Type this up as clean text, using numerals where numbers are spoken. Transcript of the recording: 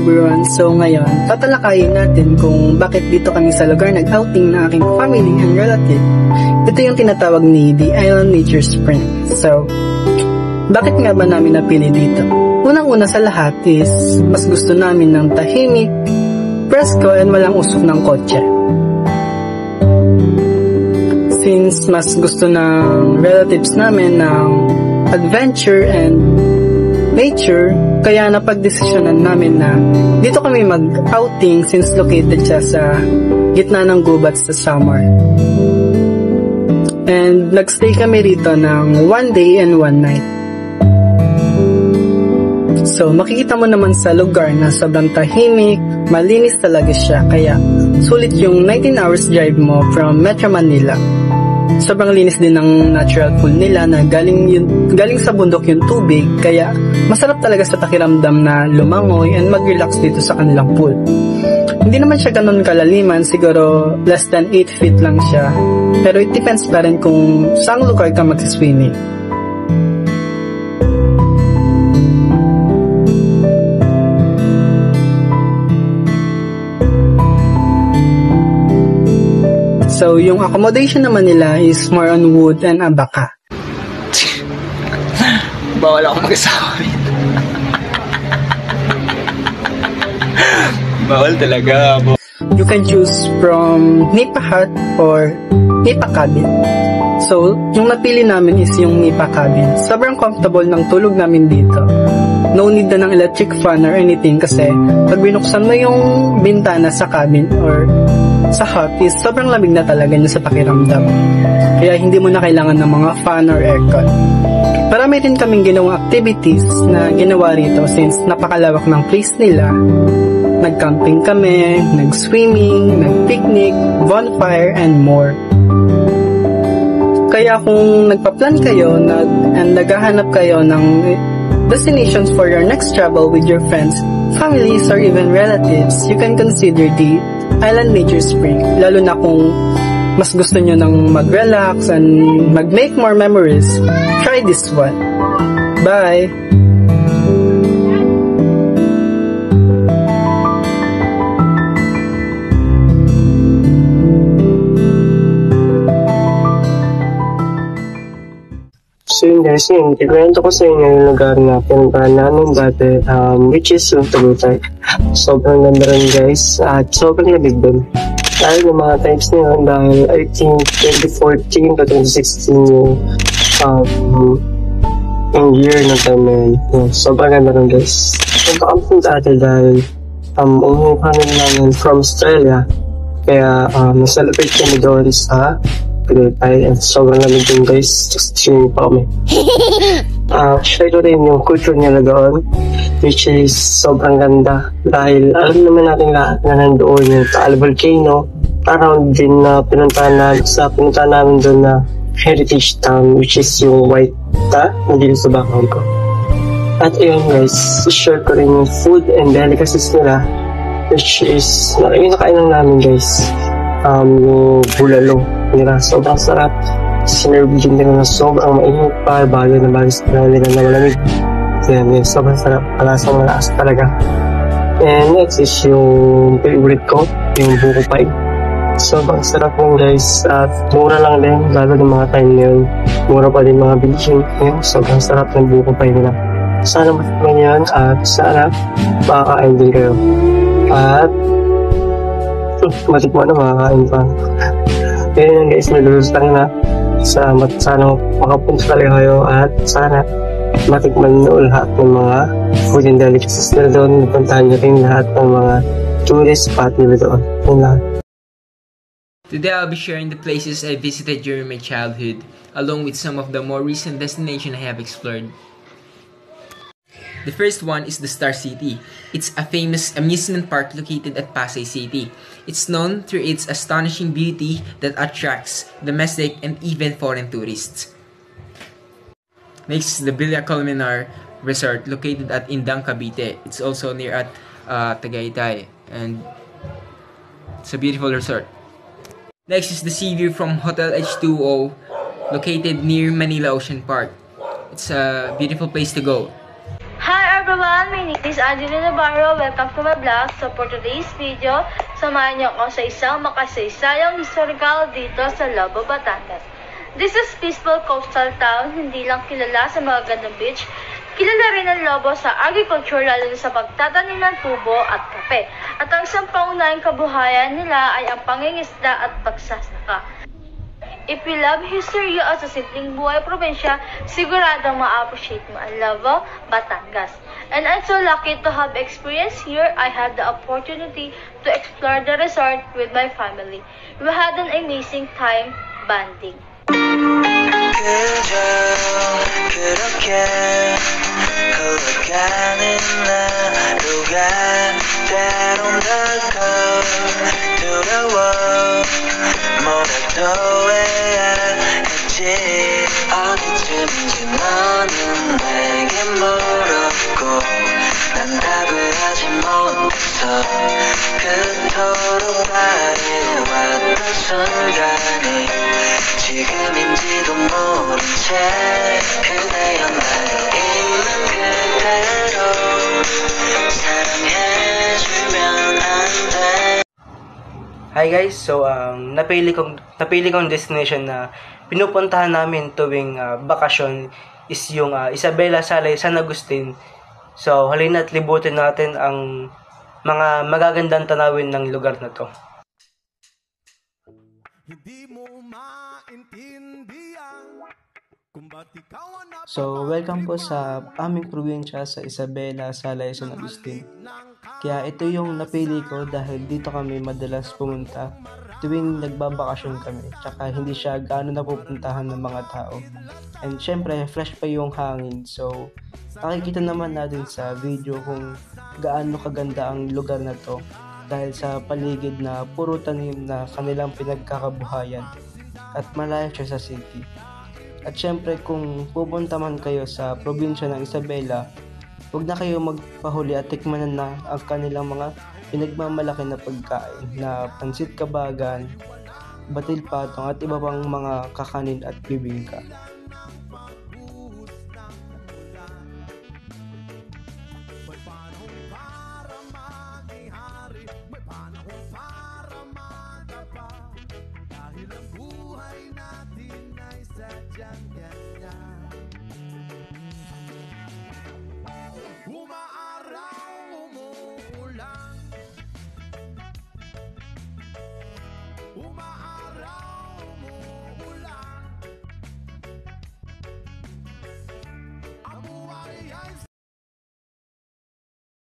everyone! So ngayon, tatalakayin natin kung bakit dito kami sa lugar nag-outing ng aking family and relative. Ito yung tinatawag ni The Island Nature Spring. So, bakit nga ba namin napili dito? Unang-una sa lahat is, mas gusto namin ng tahimik, presko and walang usok ng kotse. Since mas gusto ng relatives namin ng adventure and nature, kaya napagdesisyonan namin na dito kami mag-outing since located siya sa gitna ng gubat sa summer. And nagstay kami rito ng 1 day and 1 night. So makikita mo naman sa lugar na sobrang tahimik, malinis talaga siya, kaya sulit yung 19 hours drive mo from Metro Manila. Sobrang linis din ng natural pool nila na galing sa bundok yung tubig, kaya masarap talaga sa pakiramdam na lumangoy and mag-relax dito sa kanilang pool. Hindi naman siya ganun kalaliman, siguro less than 8 feet lang siya, pero it depends pa rin kung saan lugar ka mag-swimming. So, yung accommodation naman nila is more on wood and abaka. Bawal ako mag-asawa. Bawal talaga. You can choose from Nipa Hut or Nipa Cabin. So, yung napili namin is yung Nipa Cabin. Sobrang comfortable ng tulog namin dito. No need na ng electric fan or anything kasi pag binuksan mo yung bintana sa cabin or sa hut is sobrang lamig na talaga niya sa pakiramdam. Kaya hindi mo na kailangan ng mga fan or aircon. Marami din kaming ginawang activities na ginawa rito since napakalawak ng place nila. Nag-camping kami, nag-swimming, nag-picnic, bonfire, and more. Kaya kung nagpa-plan kayo and naghahanap kayo ng destinations for your next travel with your friends, families, or even relatives, you can consider the Island Nature Spring. Lalo na kung mas gusto nyo ng mag-relax and mag-make more memories, try this one. Bye! So yun guys, ikwento ko sa inyo yung lugar na pinuntahan namin dati, which is yung Tagaytay. Sobrang ganda rin guys, at sobrang labig dun. Dahil yung mga times nila, dahil I think 2014 to 2016 yung year na time na yun. Sobrang ganda rin guys. Punta kami dati dahil umuwi kami namin from Australia. Kaya na-celebrate kami doon sa Tagaytay, and sobrang lamig din guys, just swimming pa kami. Share ko rin yung culture nila doon, which is sobrang ganda dahil alam naman natin lahat na nandoon yung Taal Volcano, around din na pinuntahan namin doon na heritage town, which is yung White Ta, hindi sa background ko. At ayun guys, share ko rin yung food and delicacies nila, which is yung nakainan namin guys, yung bulalo nila, sobrang sarap. Sinerve din nila na sobrang mainit pa, bagay na bagay sa nila na malamig. Yan, sobrang sarap, malasang malakas talaga. And next is yung favorite ko, yung buko pie. Sobrang sarap mo guys, at mura lang din, lalo ng mga time na yun. Mura pa din mga bilihin. Yan, sobrang sarap ng buko pie nila. Sana matikman yan, at sana makakain din kayo. At matikman na makakain pa. Kaya guys, nalulus lang na. Sana makapunta talaga kayo, at sana matikman nyo lahat ng mga food and delicacies nila doon. Puntahan nyo rin lahat ng mga tourist spot nila doon. Today I'll be sharing the places I visited during my childhood, along with some of the more recent destinations I have explored. The first one is the Star City. It's a famous amusement park located at Pasay City. It's known for its astonishing beauty that attracts domestic and even foreign tourists. Next is the Villa Colmenar Resort located at Indang, Cavite. It's also near at Tagaytay, and it's a beautiful resort. Next is the sea view from Hotel H2O located near Manila Ocean Park. It's a beautiful place to go. Hi everyone! My name is Angelina Navarro. Welcome to my vlog. So for today's video, samahan niyo ako sa isang makasaysayang historical dito sa Lobo, Batangas. This is peaceful coastal town, hindi lang kilala sa mga gandang beach. Kilala rin ang Lobo sa agriculture, lalo na sa pagtatanim ng tubo at kape. At ang isang pangunahing kabuhayan nila ay ang pangingisda at pagsasaka. If you love history o sa simpleng buhay probinsya, siguradong ma-appreciate mo ang Lobo, Batangas. And I'm so lucky to have experience here. I had the opportunity to explore the resort with my family. We had an amazing time bonding. 그저 그렇게 흘러가는 하루가 때론 덜컥 두려워 뭐라도 해야 했지 어디쯤인지 너는 내게 물었고 난 답을 하지 못했어 그토록 바래왔던 순간이 지금인지도 모른 채 그대여 나를 있는 그대로 사랑해주면 안 돼. Hi guys, so napili kong destination na pinupuntahan namin tuwing bakasyon is yung Isabela Salay San Agustin. So halina't libutin natin ang mga magagandang tanawin ng lugar na to. So, welcome po sa aming probinsya sa Isabela, Salay, San Agustin. Kaya ito yung napili ko dahil dito kami madalas pumunta tuwing nagbabakasyon kami. Tsaka hindi siya gaano napupuntahan ng mga tao. And syempre, fresh pa yung hangin. So, nakikita naman natin sa video kung gaano kaganda ang lugar na to dahil sa paligid na puro tanim na kanilang pinagkakabuhayan at malayo siya sa city. At syempre kung pupunta man kayo sa probinsya ng Isabela, huwag na kayo magpahuli at tikmanan na ang kanilang mga pinagmamalaki na pagkain na pansit kabagan, batil patong at iba pang mga kakanin at bibingka. Umaaraw, umuulan.